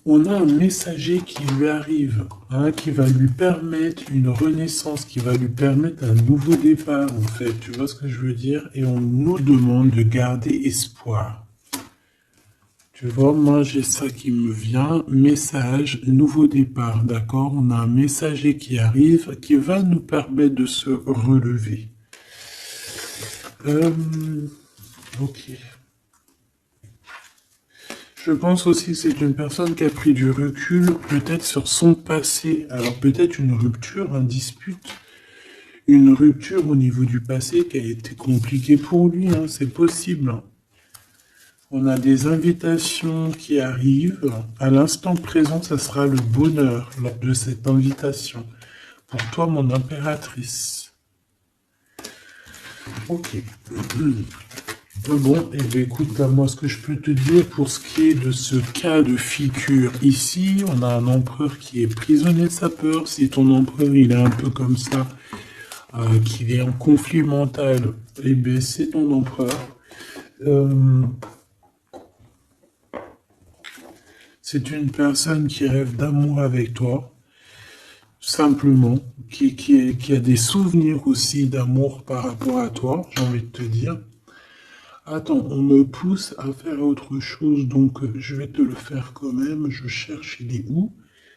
On a un messager qui lui arrive, hein, qui va lui permettre une renaissance, qui va lui permettre un nouveau départ, en fait. Tu vois ce que je veux dire? Et on nous demande de garder espoir. Tu vois, moi, j'ai ça qui me vient. Message, nouveau départ, d'accord? On a un messager qui arrive, qui va nous permettre de se relever. Ok. Je pense aussi que c'est une personne qui a pris du recul, peut-être sur son passé. Alors peut-être une rupture, une dispute, une rupture au niveau du passé qui a été compliquée pour lui, hein, c'est possible. On a des invitations qui arrivent. À l'instant présent, ça sera le bonheur lors de cette invitation. Pour toi, mon impératrice. Ok. Bon, et bien écoute, là, moi, ce que je peux te dire pour ce qui est de ce cas de figure ici, on a un empereur qui est prisonnier de sa peur. Si ton empereur, il est un peu comme ça, qu'il est en conflit mental, eh bien, c'est ton empereur. C'est une personne qui rêve d'amour avec toi, simplement, qui a des souvenirs aussi d'amour par rapport à toi, j'ai envie de te dire. Attends, on me pousse à faire autre chose, donc je vais te le faire quand même. Je cherche, il est où?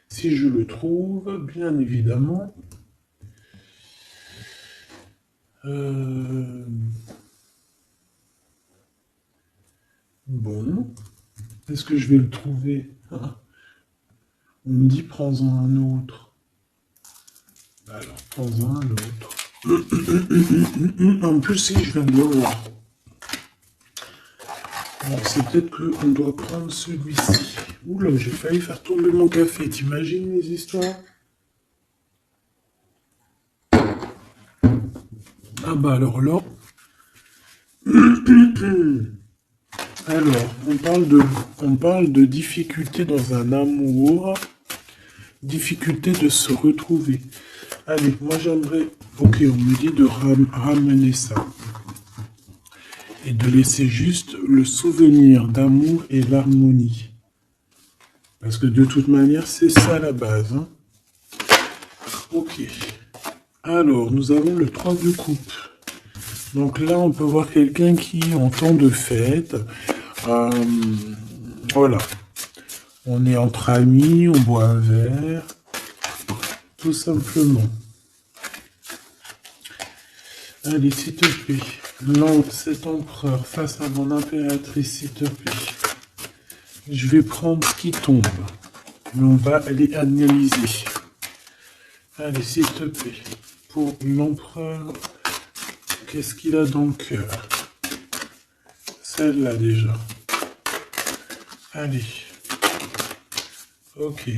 Si je le trouve, bien évidemment. Bon, est-ce que je vais le trouver? On me dit prends-en un autre. Alors, prends-en un autre. En plus, si je viens de le voir. Alors, c'est peut-être qu'on doit prendre celui-ci. Oula, j'ai failli faire tomber mon café. T'imagines les histoires? Ah bah alors là... Alors, on parle de difficulté dans un amour, difficulté de se retrouver. Allez, moi j'aimerais... Ok, on me dit de ramener ça. Et de laisser juste le souvenir d'amour et l'harmonie. Parce que de toute manière, c'est ça la base. Hein. Ok. Alors, nous avons le 3 de coupe. Donc là, on peut voir quelqu'un qui est en temps de fête. Voilà. On est entre amis, on boit un verre. Tout simplement. Allez, s'il te plaît. Non, cet empereur face à mon impératrice, s'il te plaît. Je vais prendre ce qui tombe. Mais on va aller analyser. Allez, s'il te plaît. Pour l'empereur, qu'est-ce qu'il a dans le cœur? Celle-là déjà. Allez. Ok.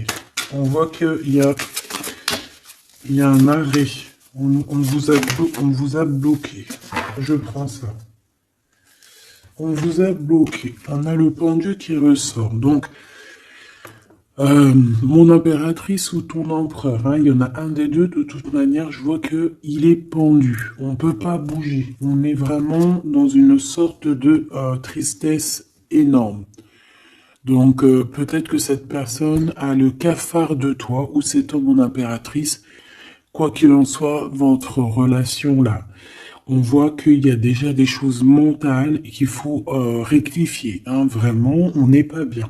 On voit qu'il y a un arrêt. On vous a bloqué. Je prends ça. On vous a bloqué. On a le pendu qui ressort. Donc, mon impératrice ou ton empereur, hein, il y en a un des deux. De toute manière, je vois qu'il est pendu. On ne peut pas bouger. On est vraiment dans une sorte de tristesse énorme. Donc, peut-être que cette personne a le cafard de toi, ou c'est ton impératrice. Quoi qu'il en soit, votre relation là, on voit qu'il y a déjà des choses mentales et qu'il faut rectifier. Hein, vraiment, on n'est pas bien.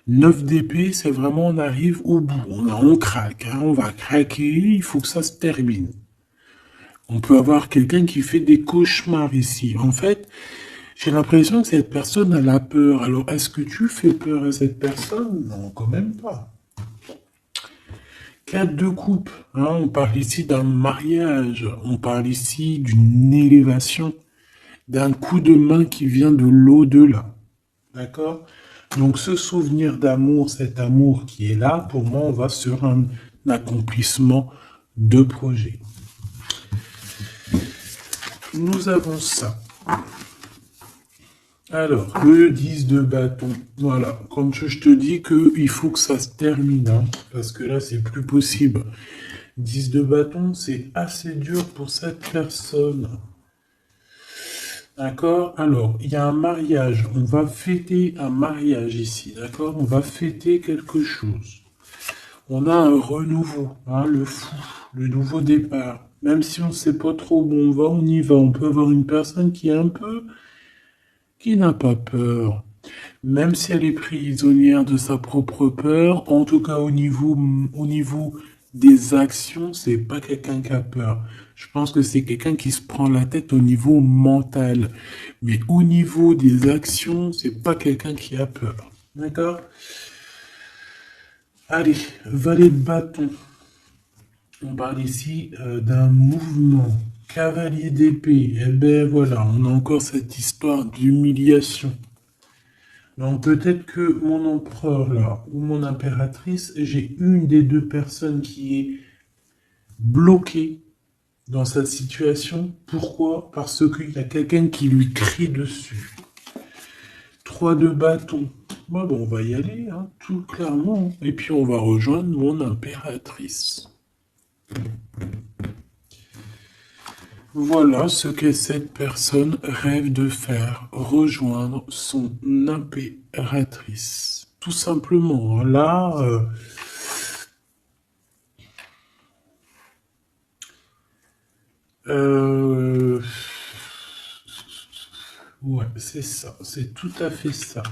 9 d'épée, c'est vraiment on arrive au bout. On craque, hein, on va craquer, il faut que ça se termine. On peut avoir quelqu'un qui fait des cauchemars ici. En fait, j'ai l'impression que cette personne a la peur. Alors, est-ce que tu fais peur à cette personne? Non, quand même pas. 4 de coupe, hein, on parle ici d'un mariage, on parle ici d'une élévation, d'un coup de main qui vient de l'au-delà. D'accord? Donc ce souvenir d'amour, cet amour qui est là, pour moi, on va sur un accomplissement de projet. nous avons ça. Alors, le 10 de bâton. Voilà, comme je te dis qu'il faut que ça se termine, hein, parce que là, c'est plus possible. 10 de bâton, c'est assez dur pour cette personne. D'accord? Alors, il y a un mariage. On va fêter un mariage ici, d'accord? On va fêter quelque chose. On a un renouveau, hein, le fou, le nouveau départ. Même si on ne sait pas trop où on va, on y va. On peut avoir une personne qui est un peu, qui n'a pas peur. Même si elle est prisonnière de sa propre peur, en tout cas au niveau des actions, c'est pas quelqu'un qui a peur. Je pense que c'est quelqu'un qui se prend la tête au niveau mental. Mais au niveau des actions, c'est pas quelqu'un qui a peur. D'accord? Allez, valet de bâton. On parle ici d'un mouvement. Cavalier d'épée. Eh ben voilà, on a encore cette histoire d'humiliation. Donc peut-être que mon empereur là, ou mon impératrice, j'ai une des deux personnes qui est bloquée dans cette situation. Pourquoi? Parce qu'il y a quelqu'un qui lui crie dessus. 3 de bâton. Bon, on va y aller, hein, tout clairement. Et puis on va rejoindre mon impératrice. Voilà ce que cette personne rêve de faire, rejoindre son impératrice. Tout simplement, là, ouais, c'est ça, c'est tout à fait ça.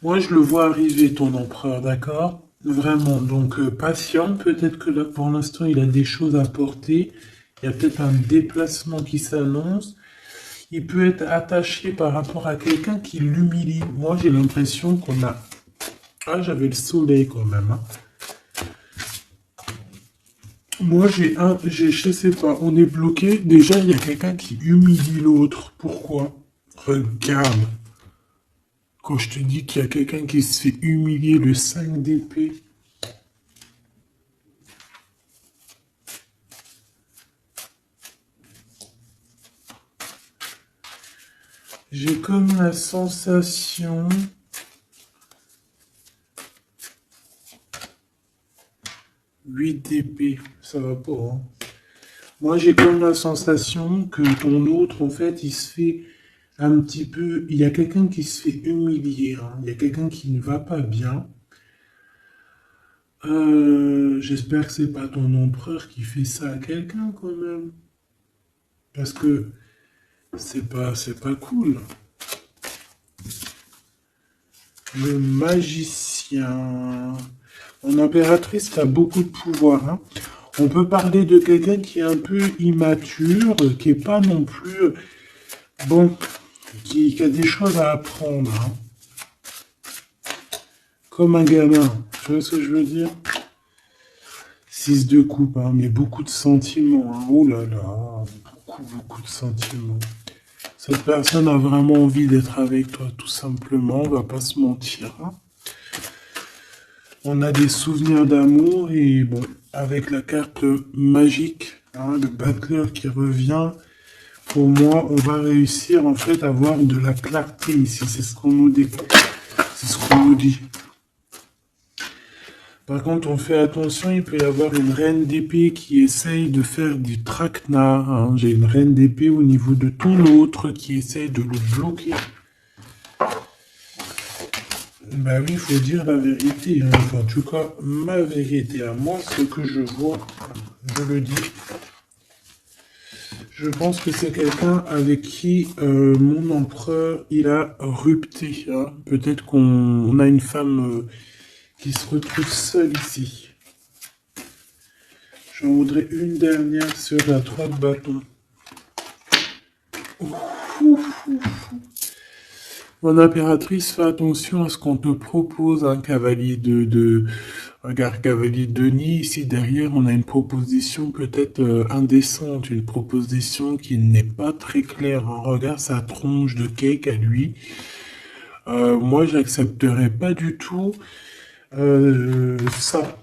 Moi, je le vois arriver, ton empereur, d'accord? Vraiment, donc patient, peut-être que là, pour l'instant, il a des choses à porter. Il y a peut-être un déplacement qui s'annonce. Il peut être attaché par rapport à quelqu'un qui l'humilie. Moi, j'ai l'impression qu'on a... Ah, j'avais le soleil quand même, hein. Moi, je sais pas, on est bloqué. Déjà, il y a quelqu'un qui humilie l'autre. Pourquoi? Regarde. Quand je te dis qu'il y a quelqu'un qui se fait humilier, le 5 d'épée. J'ai comme la sensation... 8 d'épée, ça va pas, hein. Moi, j'ai comme la sensation que ton autre, en fait, il se fait un petit peu... Il y a quelqu'un qui se fait humilier, hein. Il y a quelqu'un qui ne va pas bien. J'espère que c'est pas ton empereur qui fait ça à quelqu'un, quand même. Parce que c'est pas cool. Le magicien. Mon impératrice a beaucoup de pouvoir, hein. On peut parler de quelqu'un qui est un peu immature, qui est pas non plus... Bon, qui a des choses à apprendre, hein. Comme un gamin. Tu vois ce que je veux dire? 6 de coupe, hein, mais beaucoup de sentiments, hein. Oh là là, beaucoup de sentiments. Cette personne a vraiment envie d'être avec toi, tout simplement, on va pas se mentir, hein. On a des souvenirs d'amour et bon, avec la carte magique, hein, le battleur qui revient, pour moi, on va réussir en fait à avoir de la clarté ici. C'est ce qu'on nous dit. C'est ce qu'on nous dit. Par contre, on fait attention, il peut y avoir une reine d'épée qui essaye de faire du traquenard, hein. J'ai une reine d'épée au niveau de ton autre qui essaye de le bloquer. Bah oui, il faut dire la vérité, hein. Enfin, en tout cas, ma vérité à moi, ce que je vois, je le dis. Je pense que c'est quelqu'un avec qui mon empereur, il a rupté, hein. Peut-être qu'on a une femme qui se retrouve seule ici. J'en voudrais une dernière sur la 3 de bâton. Mon impératrice, fais attention à ce qu'on te propose, un cavalier Regarde, cavalier de Denis, ici derrière, on a une proposition peut-être indécente, une proposition qui n'est pas très claire. Regarde sa tronche de cake à lui. Moi, j'accepterais pas du tout ça.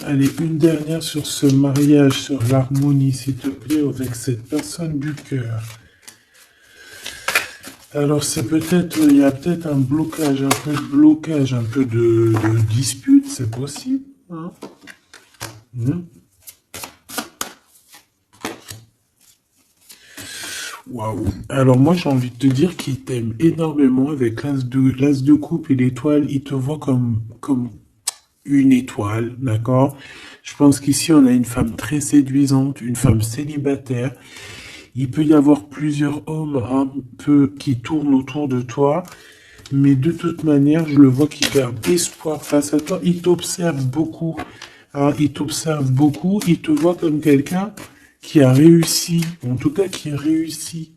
Allez, une dernière sur ce mariage, sur l'harmonie, s'il te plaît, avec cette personne du cœur. Alors, c'est peut-être, il y a peut-être un blocage, un peu de blocage, un peu de dispute, c'est possible. Hein. Waouh. Alors moi j'ai envie de te dire qu'il t'aime énormément avec l'as de coupe et l'étoile. Il te voit comme une étoile, d'accord? Je pense qu'ici on a une femme très séduisante, une femme célibataire. Il peut y avoir plusieurs hommes un peu qui tournent autour de toi, mais de toute manière, je le vois qui perd espoir face à toi. Il t'observe beaucoup, hein, il t'observe beaucoup, il te voit comme quelqu'un qui a réussi, en tout cas qui réussit.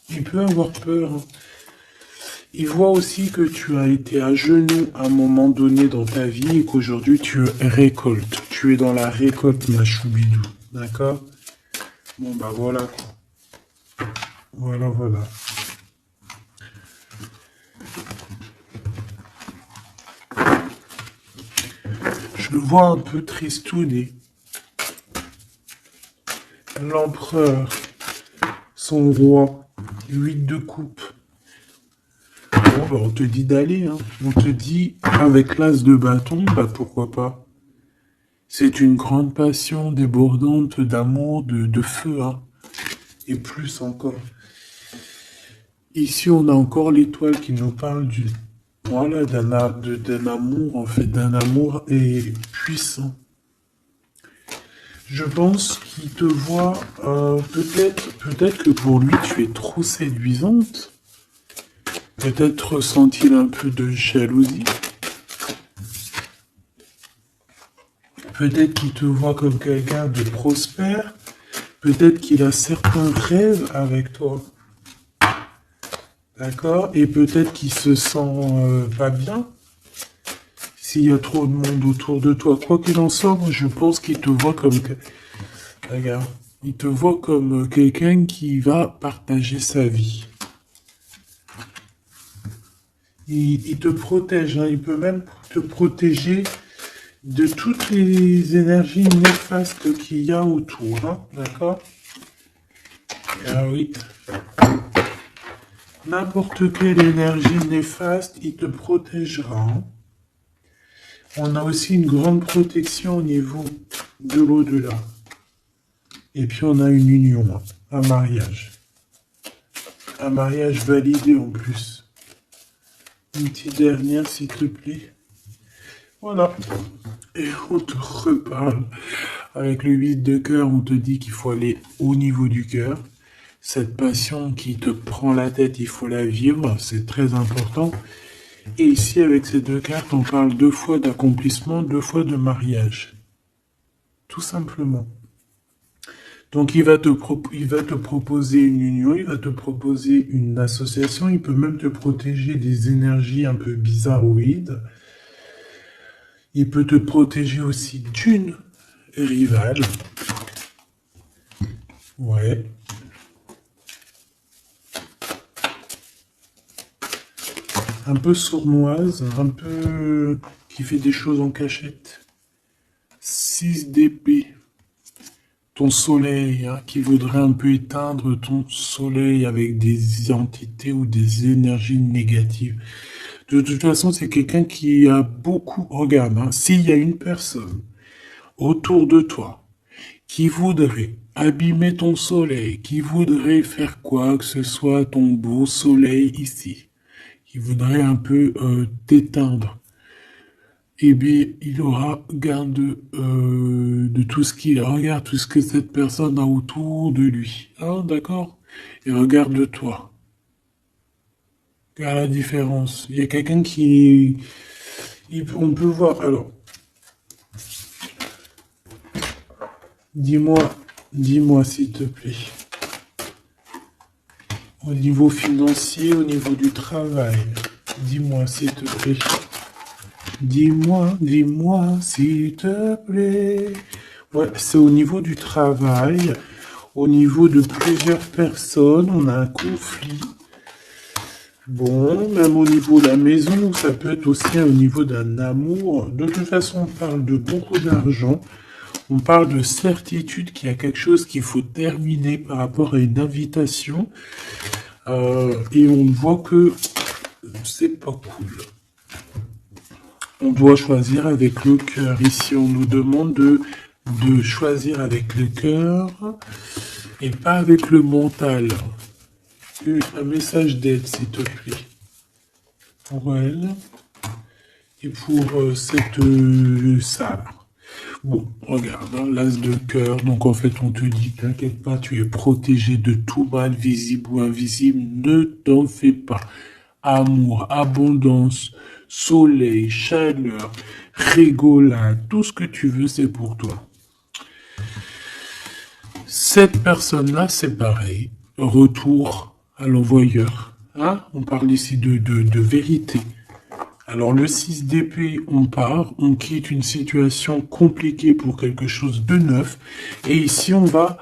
Il peut avoir peur. Hein. Il voit aussi que tu as été à genoux à un moment donné dans ta vie et qu'aujourd'hui tu récoltes. Tu es dans la récolte, ma choubidou. D'accord? Bon, bah voilà quoi. Voilà, voilà. Je le vois un peu tristouné. L'empereur, son roi, 8 de coupe. Bon, bah, on te dit d'aller, hein. On te dit, avec l'as de bâton, bah pourquoi pas. C'est une grande passion débordante d'amour, de feu, hein. Et plus encore. Ici, on a encore l'étoile qui nous parle voilà, d'un amour, en fait, d'un amour et puissant. Je pense qu'il te voit, peut-être que pour lui, tu es trop séduisante. Peut-être ressent-il un peu de jalousie. Peut-être qu'il te voit comme quelqu'un de prospère. Peut-être qu'il a certains rêves avec toi. D'accord? Et peut-être qu'il se sent pas bien. S'il y a trop de monde autour de toi. Quoi qu'il en soit, moi, je pense qu'il te voit comme... Regarde. Il te voit comme quelqu'un qui va partager sa vie. Il te protège. Hein. Il peut même te protéger de toutes les énergies néfastes qu'il y a autour. Hein. D'accord? Ah oui. N'importe quelle énergie néfaste, il te protégera. Hein. On a aussi une grande protection au niveau de l'au-delà. Et puis on a une union, hein. Un mariage. Un mariage validé en plus. Une petite dernière, s'il te plaît. Voilà. Et on te reparle. Avec le 8 de cœur, on te dit qu'il faut aller au niveau du cœur. Cette passion qui te prend la tête, il faut la vivre. C'est très important. Et ici, avec ces deux cartes, on parle 2 fois d'accomplissement, 2 fois de mariage. Tout simplement. Donc, il va te proposer une union, il va te proposer une association, il peut même te protéger des énergies un peu bizarroïdes. Il peut te protéger aussi d'une rivale. Ouais. Un peu sournoise, un peu qui fait des choses en cachette. 6 d'épée. Ton soleil, hein, qui voudrait un peu éteindre ton soleil avec des entités ou des énergies négatives. De toute façon, c'est quelqu'un qui a beaucoup... Regarde, hein, s'il y a une personne autour de toi qui voudrait abîmer ton soleil, qui voudrait faire quoi que ce soit ton beau soleil ici, qui voudrait un peu t'éteindre, eh bien, il aura garde de tout ce qu'il regarde, tout ce que cette personne a autour de lui. Ah, d'accord? Et regarde-toi. Regarde la différence. Il y a quelqu'un qui... on peut voir... Alors, dis-moi s'il te plaît. Au niveau financier, au niveau du travail. Dis-moi s'il te plaît. Dis-moi, s'il te plaît. Ouais, c'est au niveau du travail, au niveau de plusieurs personnes, on a un conflit. Bon, même au niveau de la maison, ça peut être aussi au niveau d'un amour. De toute façon, on parle de beaucoup d'argent. On parle de certitude qu'il y a quelque chose qu'il faut terminer par rapport à une invitation. Et on voit que c'est pas cool. On doit choisir avec le cœur. Ici, on nous demande de choisir avec le cœur et pas avec le mental. Un message d'aide, s'il te plaît. Pour elle et pour cette salle. Bon, regarde, hein, l'as de cœur. Donc en fait, on te dit, t'inquiète pas, tu es protégé de tout mal, visible ou invisible. Ne t'en fais pas. Amour, abondance, soleil, chaleur, rigolade, tout ce que tu veux, c'est pour toi. Cette personne-là, c'est pareil. Retour à l'envoyeur. Hein? On parle ici de vérité. Alors le 6 d'épée, on part, on quitte une situation compliquée pour quelque chose de neuf. Et ici, on va,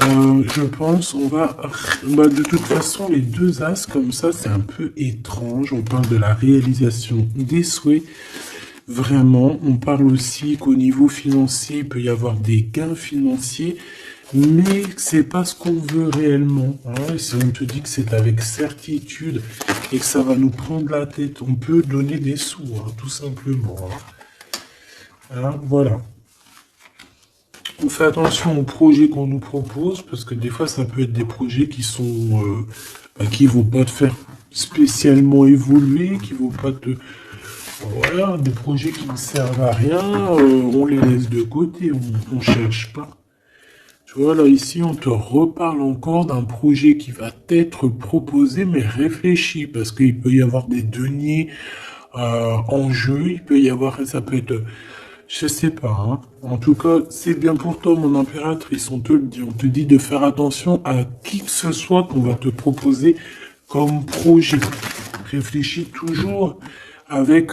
je pense, de toute façon, les deux as comme ça, c'est un peu étrange. On parle de la réalisation des souhaits. Vraiment, on parle aussi qu'au niveau financier, il peut y avoir des gains financiers. Mais c'est pas ce qu'on veut réellement. Hein. Si on te dit que c'est avec certitude et que ça va nous prendre la tête, on peut donner des sous, hein, tout simplement. Hein. Hein, voilà. On fait attention aux projets qu'on nous propose, parce que des fois, ça peut être des projets qui sont, qui vont pas te faire spécialement évoluer, qui vont pas te, voilà, des projets qui ne servent à rien, on les laisse de côté, on cherche pas. Voilà, ici, on te reparle encore d'un projet qui va t'être proposé, mais réfléchi, parce qu'il peut y avoir des deniers en jeu, il peut y avoir, ça peut être, je sais pas, hein. En tout cas, c'est bien pour toi, mon impératrice, on te dit de faire attention à qui que ce soit qu'on va te proposer comme projet. Réfléchis toujours avec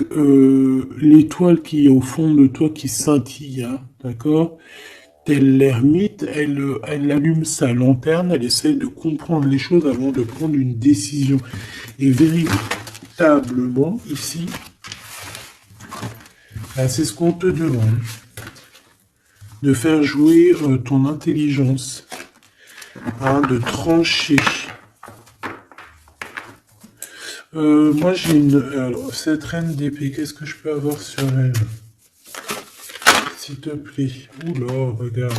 l'étoile qui est au fond de toi qui scintille, hein, d'accord? Telle l'ermite, elle allume sa lanterne, elle essaie de comprendre les choses avant de prendre une décision. Et véritablement, ici, c'est ce qu'on te demande. De faire jouer ton intelligence. Hein, de trancher. Moi, j'ai alors, cette reine d'épée, qu'est-ce que je peux avoir sur elle? S'il te plaît. Oula, regarde.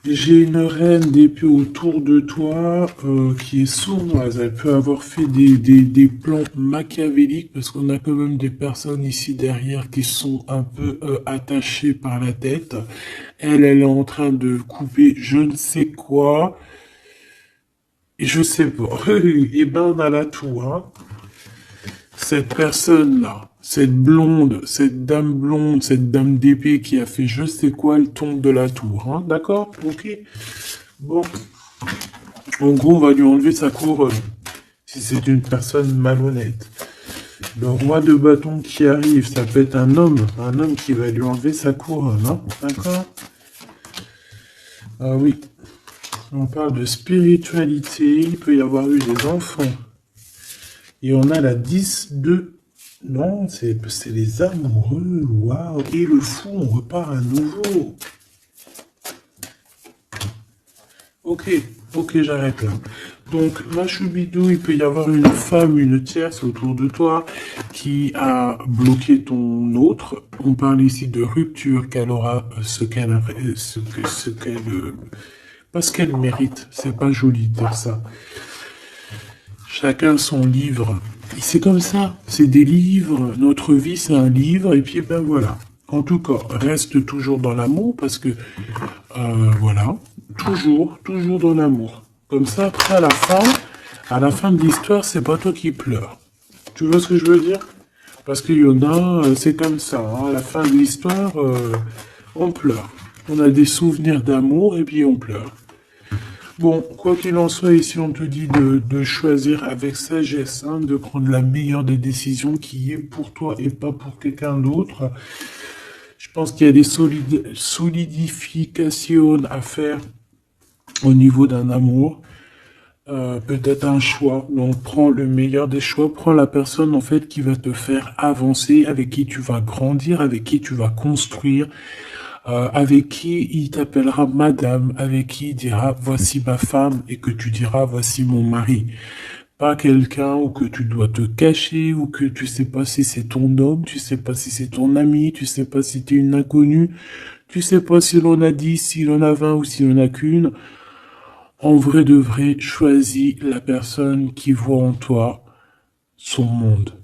J'ai une reine d'épée autour de toi qui est sournoise. Elle peut avoir fait des plans machiavéliques parce qu'on a quand même des personnes ici derrière qui sont un peu attachées par la tête. Elle est en train de couper je ne sais quoi. Et je sais pas. Et ben on a la tout, hein. Cette personne-là, cette blonde, cette dame d'épée qui a fait je sais quoi, elle tombe de la tour, hein, d'accord? Ok. Bon. En gros, on va lui enlever sa couronne, si c'est une personne malhonnête. Le roi de bâton qui arrive, ça peut être un homme qui va lui enlever sa couronne, hein, d'accord? Ah oui. On parle de spiritualité, il peut y avoir eu des enfants. Et on a la 10 de... Non, c'est les amoureux, waouh. Et le fou, on repart à nouveau. Ok, j'arrête là. Donc, Machubidou, il peut y avoir une femme, une tierce autour de toi qui a bloqué ton autre. On parle ici de rupture, qu'elle aura parce qu'elle mérite. C'est pas joli de dire ça. Chacun son livre. Et c'est comme ça, c'est des livres. Notre vie, c'est un livre. Et puis, ben voilà. En tout cas, reste toujours dans l'amour parce que, voilà, toujours dans l'amour. Comme ça, après, à la fin de l'histoire, c'est pas toi qui pleures. Tu vois ce que je veux dire? Parce qu'il y en a, c'est comme ça. Hein, à la fin de l'histoire, on pleure. On a des souvenirs d'amour et puis on pleure. Bon, quoi qu'il en soit, ici on te dit de choisir avec sagesse, hein, de prendre la meilleure des décisions qui est pour toi et pas pour quelqu'un d'autre. Je pense qu'il y a des solidifications à faire au niveau d'un amour. peut-être un choix. Donc, prends le meilleur des choix. Prends la personne, en fait, qui va te faire avancer, avec qui tu vas grandir, avec qui tu vas construire, avec qui il t'appellera madame, avec qui il dira voici ma femme et que tu diras voici mon mari. Pas quelqu'un où que tu dois te cacher, ou que tu sais pas si c'est ton homme, tu sais pas si c'est ton ami, tu sais pas si t'es une inconnue, tu sais pas si l'on a 10, si l'on a 20 ou si l'on a qu'une. En vrai de vrai, choisis la personne qui voit en toi son monde.